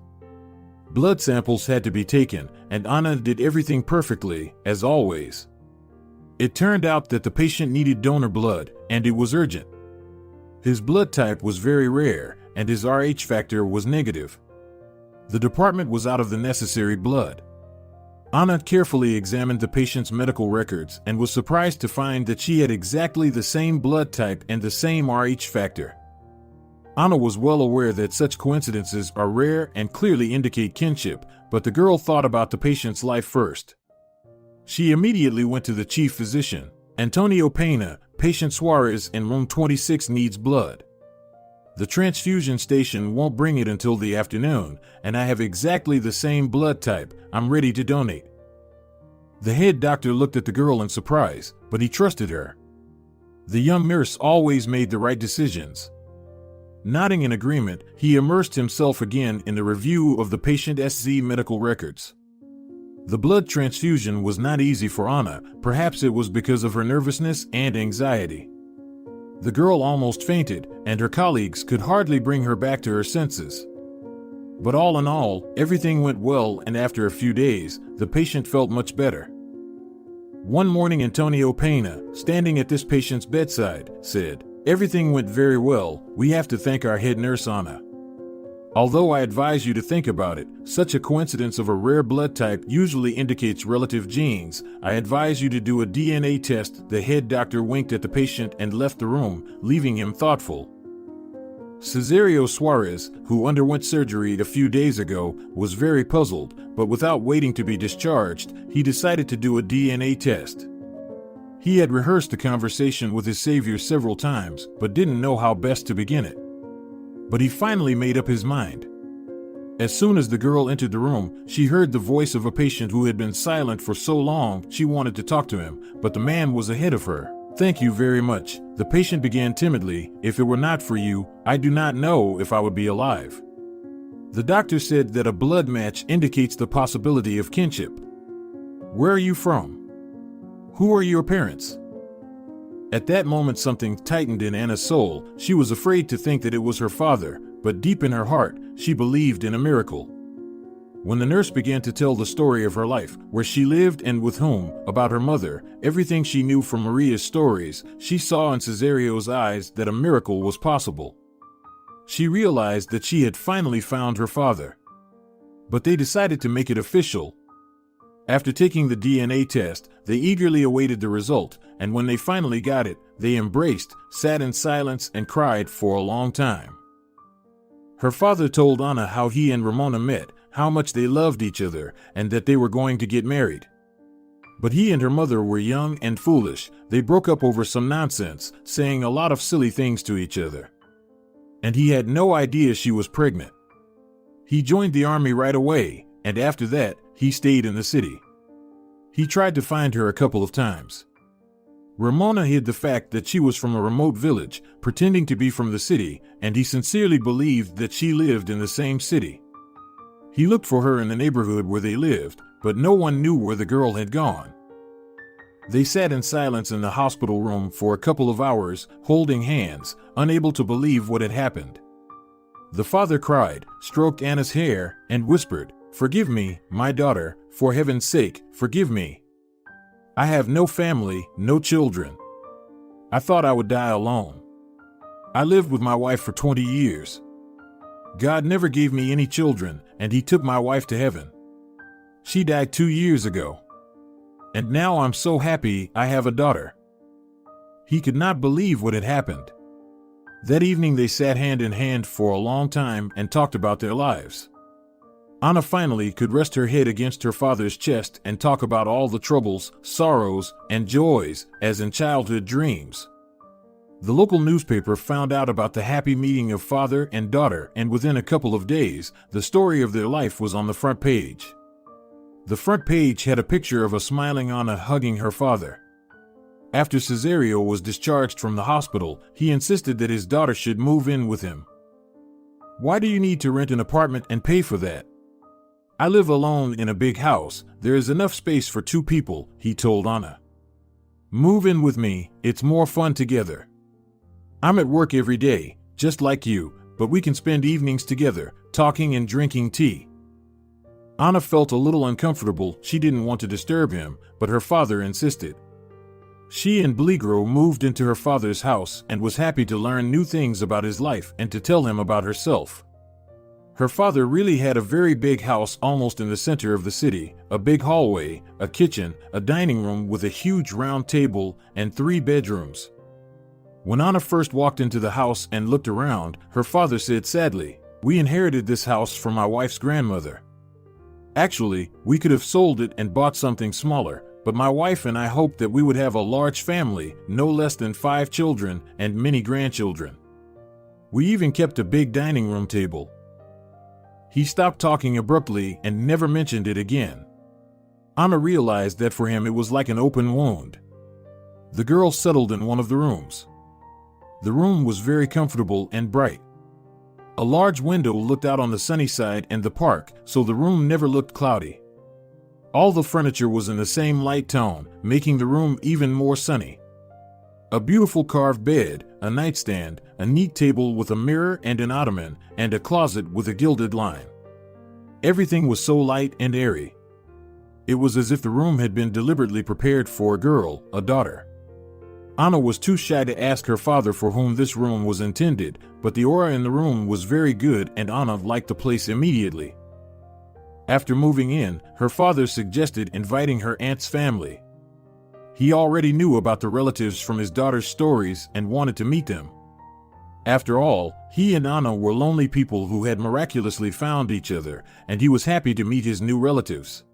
Blood samples had to be taken, and Ana did everything perfectly, as always. It turned out that the patient needed donor blood, and it was urgent. His blood type was very rare, and his Rh factor was negative. The department was out of the necessary blood. Ana carefully examined the patient's medical records and was surprised to find that she had exactly the same blood type and the same Rh factor. Ana was well aware that such coincidences are rare and clearly indicate kinship, but the girl thought about the patient's life first. She immediately went to the chief physician. "Antonio Pena, patient Suarez in room 26 needs blood. The transfusion station won't bring it until the afternoon, and I have exactly the same blood type. I'm ready to donate." The head doctor looked at the girl in surprise, but he trusted her. The young nurse always made the right decisions. Nodding in agreement, he immersed himself again in the review of the patient's medical records. The blood transfusion was not easy for Ana. Perhaps it was because of her nervousness and anxiety. The girl almost fainted, and her colleagues could hardly bring her back to her senses. But all in all, everything went well, and after a few days, the patient felt much better. One morning, Antonio Pena, standing at this patient's bedside, said, "Everything went very well. We have to thank our head nurse, Ana. Although I advise you to think about it, such a coincidence of a rare blood type usually indicates relative genes. I advise you to do a DNA test." The head doctor winked at the patient and left the room, leaving him thoughtful. Cesario Suarez, who underwent surgery a few days ago, was very puzzled, but without waiting to be discharged, he decided to do a DNA test. He had rehearsed the conversation with his savior several times, but didn't know how best to begin it. But he finally made up his mind. As soon as the girl entered the room, she heard the voice of a patient who had been silent for so long she wanted to talk to him, but the man was ahead of her. "Thank you very much," the patient began timidly. "If it were not for you, I do not know if I would be alive." The doctor said that a blood match indicates the possibility of kinship. "Where are you from? Who are your parents?" At that moment, something tightened in Anna's soul. She was afraid to think that it was her father, but deep in her heart, she believed in a miracle. When the nurse began to tell the story of her life, where she lived and with whom, about her mother, everything she knew from Maria's stories, she saw in Cesario's eyes that a miracle was possible. She realized that she had finally found her father. But they decided to make it official. After taking the DNA test, they eagerly awaited the result, and when they finally got it, they embraced, sat in silence, and cried for a long time. Her father told Ana how he and Ramona met, how much they loved each other, and that they were going to get married. But he and her mother were young and foolish. They broke up over some nonsense, saying a lot of silly things to each other. And he had no idea she was pregnant. He joined the army right away, and after that, he stayed in the city. He tried to find her a couple of times. Ramona hid the fact that she was from a remote village, pretending to be from the city, and he sincerely believed that she lived in the same city. He looked for her in the neighborhood where they lived, but no one knew where the girl had gone. They sat in silence in the hospital room for a couple of hours, holding hands, unable to believe what had happened. The father cried, stroked Anna's hair, and whispered, "Forgive me, my daughter, for heaven's sake, forgive me. I have no family, no children. I thought I would die alone. I lived with my wife for 20 years. God never gave me any children, and He took my wife to heaven. She died 2 years ago. And now I'm so happy I have a daughter." He could not believe what had happened. That evening they sat hand in hand for a long time and talked about their lives. Ana finally could rest her head against her father's chest and talk about all the troubles, sorrows, and joys, as in childhood dreams. The local newspaper found out about the happy meeting of father and daughter, and within a couple of days, the story of their life was on the front page. The front page had a picture of a smiling Ana hugging her father. After Cesario was discharged from the hospital, he insisted that his daughter should move in with him. "Why do you need to rent an apartment and pay for that? I live alone in a big house. There is enough space for 2 people, he told Ana. "Move in with me, it's more fun together. I'm at work every day, just like you, but we can spend evenings together, talking and drinking tea." Ana felt a little uncomfortable. She didn't want to disturb him, but her father insisted. She and Bligro moved into her father's house and was happy to learn new things about his life and to tell him about herself. Her father really had a very big house almost in the center of the city, a big hallway, a kitchen, a dining room with a huge round table, and 3 bedrooms. When Ana first walked into the house and looked around, her father said sadly, "We inherited this house from my wife's grandmother. Actually, we could have sold it and bought something smaller, but my wife and I hoped that we would have a large family, no less than 5 children and many grandchildren. We even kept a big dining room table." He stopped talking abruptly and never mentioned it again. Ana realized that for him it was like an open wound. The girl settled in one of the rooms. The room was very comfortable and bright. A large window looked out on the sunny side and the park, so the room never looked cloudy. All the furniture was in the same light tone, making the room even more sunny. A beautiful carved bed, a nightstand, a neat table with a mirror and an ottoman, and a closet with a gilded line. Everything was so light and airy. It was as if the room had been deliberately prepared for a girl, a daughter. Ana was too shy to ask her father for whom this room was intended, but the aura in the room was very good and Ana liked the place immediately. After moving in, her father suggested inviting her aunt's family. He already knew about the relatives from his daughter's stories and wanted to meet them. After all, he and Ana were lonely people who had miraculously found each other, and he was happy to meet his new relatives.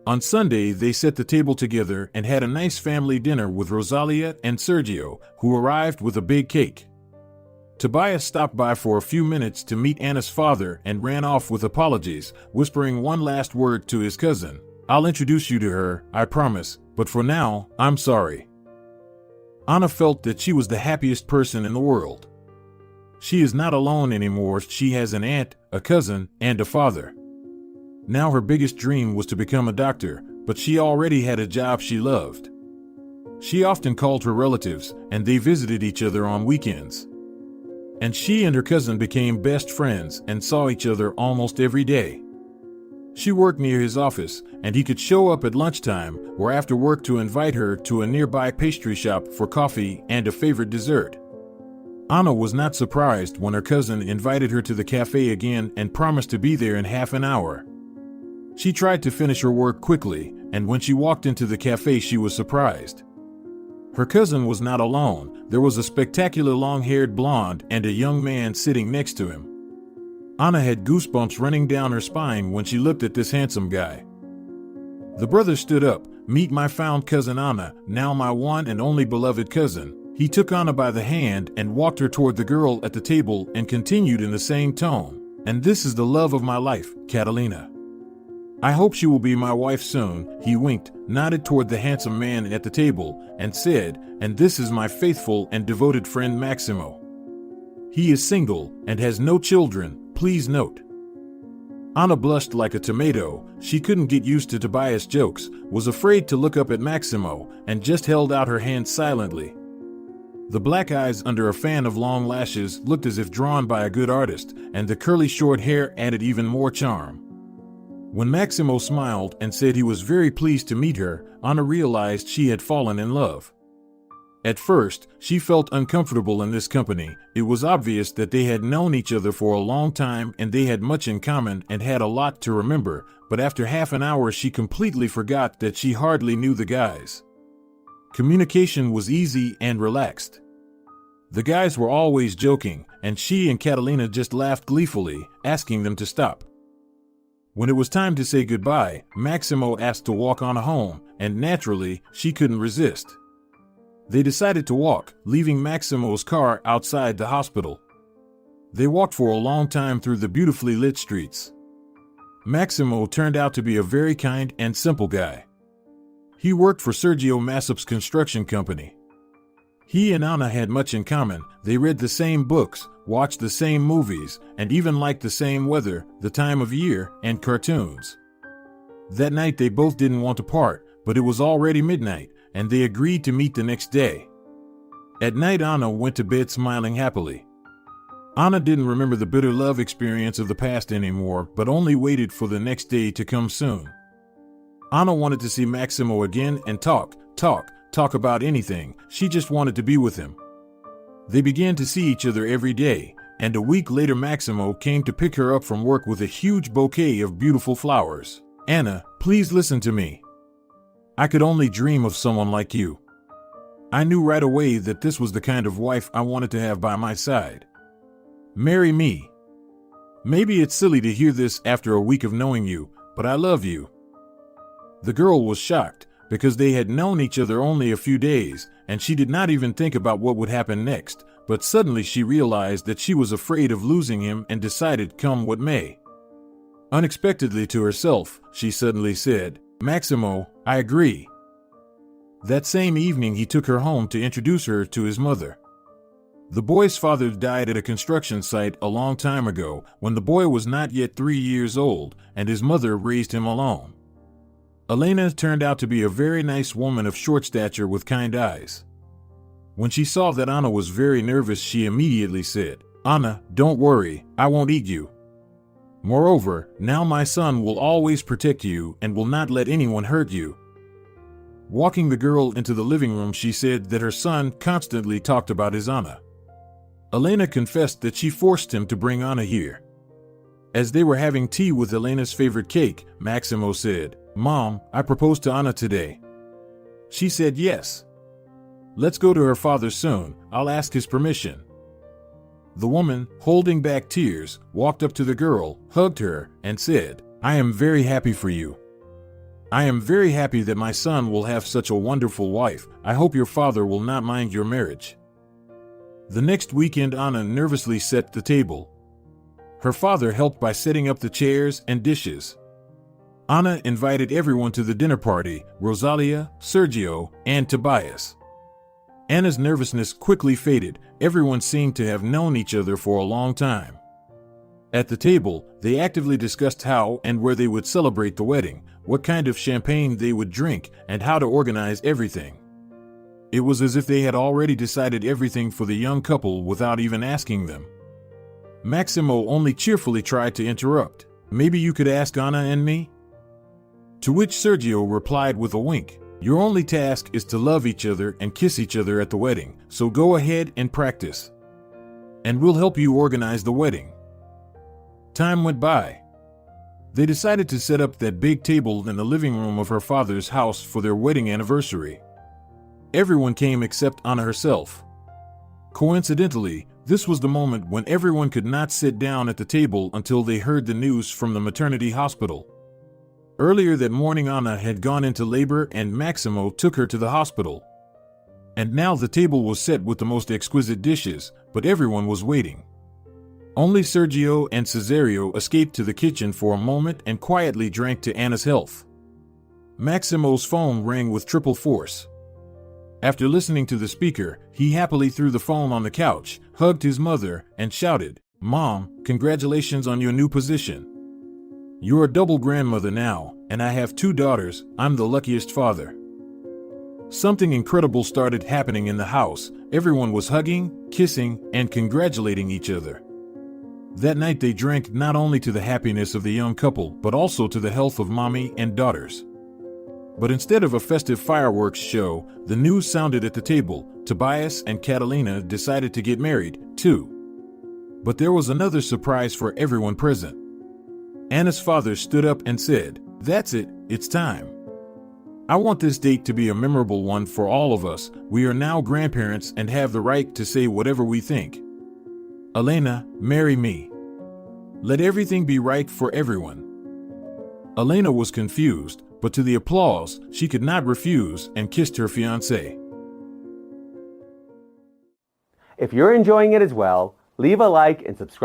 On Sunday, they set the table together and had a nice family dinner with Rosalia and Sergio, who arrived with a big cake. Tobias stopped by for a few minutes to meet Anna's father and ran off with apologies, whispering one last word to his cousin. "I'll introduce you to her, I promise, but for now, I'm sorry." Ana felt that she was the happiest person in the world. She is not alone anymore. She has an aunt, a cousin, and a father. Now her biggest dream was to become a doctor, but she already had a job she loved. She often called her relatives, and they visited each other on weekends. And she and her cousin became best friends and saw each other almost every day. She worked near his office, and he could show up at lunchtime or after work to invite her to a nearby pastry shop for coffee and a favorite dessert. Ana was not surprised when her cousin invited her to the cafe again and promised to be there in half an hour. She tried to finish her work quickly, and when she walked into the cafe, she was surprised. Her cousin was not alone. There was a spectacular long-haired blonde and a young man sitting next to him. Ana had goosebumps running down her spine when she looked at this handsome guy. The brother stood up. "Meet my found cousin Ana, now my one and only beloved cousin." He took Ana by the hand and walked her toward the girl at the table and continued in the same tone. "And this is the love of my life, Catalina. I hope she will be my wife soon." He winked, nodded toward the handsome man at the table, and said, "And this is my faithful and devoted friend Maximo. He is single and has no children, please note." Ana blushed like a tomato. She couldn't get used to Tobias' jokes, was afraid to look up at Maximo, and just held out her hand silently. The black eyes under a fan of long lashes looked as if drawn by a good artist, and the curly short hair added even more charm. When Maximo smiled and said he was very pleased to meet her, Ana realized she had fallen in love. At first, she felt uncomfortable in this company. It was obvious that they had known each other for a long time and they had much in common and had a lot to remember, but after half an hour she completely forgot that she hardly knew the guys. Communication was easy and relaxed. The guys were always joking, and she and Catalina just laughed gleefully, asking them to stop. When it was time to say goodbye, Maximo asked to walk Ana home, and naturally, she couldn't resist. They decided to walk, leaving Maximo's car outside the hospital. They walked for a long time through the beautifully lit streets. Maximo turned out to be a very kind and simple guy. He worked for Sergio Massip's construction company. He and Ana had much in common. They read the same books, watched the same movies, and even liked the same weather, the time of year, and cartoons. That night they both didn't want to part, but it was already midnight, and they agreed to meet the next day. At night Ana went to bed smiling happily. Ana didn't remember the bitter love experience of the past anymore, but only waited for the next day to come soon. Ana wanted to see Maximo again and talk about anything. She just wanted to be with him. They began to see each other every day, and a week later Maximo came to pick her up from work with a huge bouquet of beautiful flowers. "Ana, please listen to me. I could only dream of someone like you. I knew right away that this was the kind of wife I wanted to have by my side. Marry me. Maybe it's silly to hear this after a week of knowing you, but I love you." The girl was shocked, because they had known each other only a few days, and she did not even think about what would happen next, but suddenly she realized that she was afraid of losing him and decided come what may. Unexpectedly to herself, she suddenly said, "Maximo, I agree." That same evening he took her home to introduce her to his mother. The boy's father died at a construction site a long time ago, when the boy was not yet 3 years old, and his mother raised him alone. Elena turned out to be a very nice woman of short stature with kind eyes. When she saw that Ana was very nervous, she immediately said, "Ana, don't worry, I won't eat you. Moreover, now my son will always protect you and will not let anyone hurt you." Walking the girl into the living room, she said that her son constantly talked about his Ana. Elena confessed that she forced him to bring Ana here. As they were having tea with Elena's favorite cake, Maximo said, "Mom, I proposed to Ana today." She said yes. "Let's go to her father soon, I'll ask his permission." The woman, holding back tears, walked up to the girl, hugged her, and said, "I am very happy for you. I am very happy that my son will have such a wonderful wife. I hope your father will not mind your marriage." The next weekend Ana nervously set the table. Her father helped by setting up the chairs and dishes. Ana invited everyone to the dinner party: Rosalia, Sergio, and Tobias. Ana's nervousness quickly faded. Everyone seemed to have known each other for a long time. At the table, they actively discussed how and where they would celebrate the wedding, what kind of champagne they would drink, and how to organize everything. It was as if they had already decided everything for the young couple without even asking them. Maximo only cheerfully tried to interrupt. "Maybe you could ask Ana and me?" To which Sergio replied with a wink. "Your only task is to love each other and kiss each other at the wedding, so go ahead and practice. And we'll help you organize the wedding." Time went by. They decided to set up that big table in the living room of her father's house for their wedding anniversary. Everyone came except Ana herself. Coincidentally, this was the moment when everyone could not sit down at the table until they heard the news from the maternity hospital. Earlier that morning, Ana had gone into labor and Maximo took her to the hospital. And now the table was set with the most exquisite dishes, but everyone was waiting. Only Sergio and Cesario escaped to the kitchen for a moment and quietly drank to Ana's health. Maximo's phone rang with triple force. After listening to the speaker, he happily threw the phone on the couch, hugged his mother, and shouted, "Mom, congratulations on your new position. You're a double grandmother now, and I have 2 daughters. I'm the luckiest father." Something incredible started happening in the house. Everyone was hugging, kissing, and congratulating each other. That night they drank not only to the happiness of the young couple, but also to the health of mommy and daughters. But instead of a festive fireworks show, the news sounded at the table. Tobias and Catalina decided to get married, too. But there was another surprise for everyone present. Ana's father stood up and said, "That's it, it's time. I want this date to be a memorable one for all of us. We are now grandparents and have the right to say whatever we think. Elena, marry me. Let everything be right for everyone." Elena was confused, but to the applause, she could not refuse and kissed her fiancé. If you're enjoying it as well, leave a like and subscribe.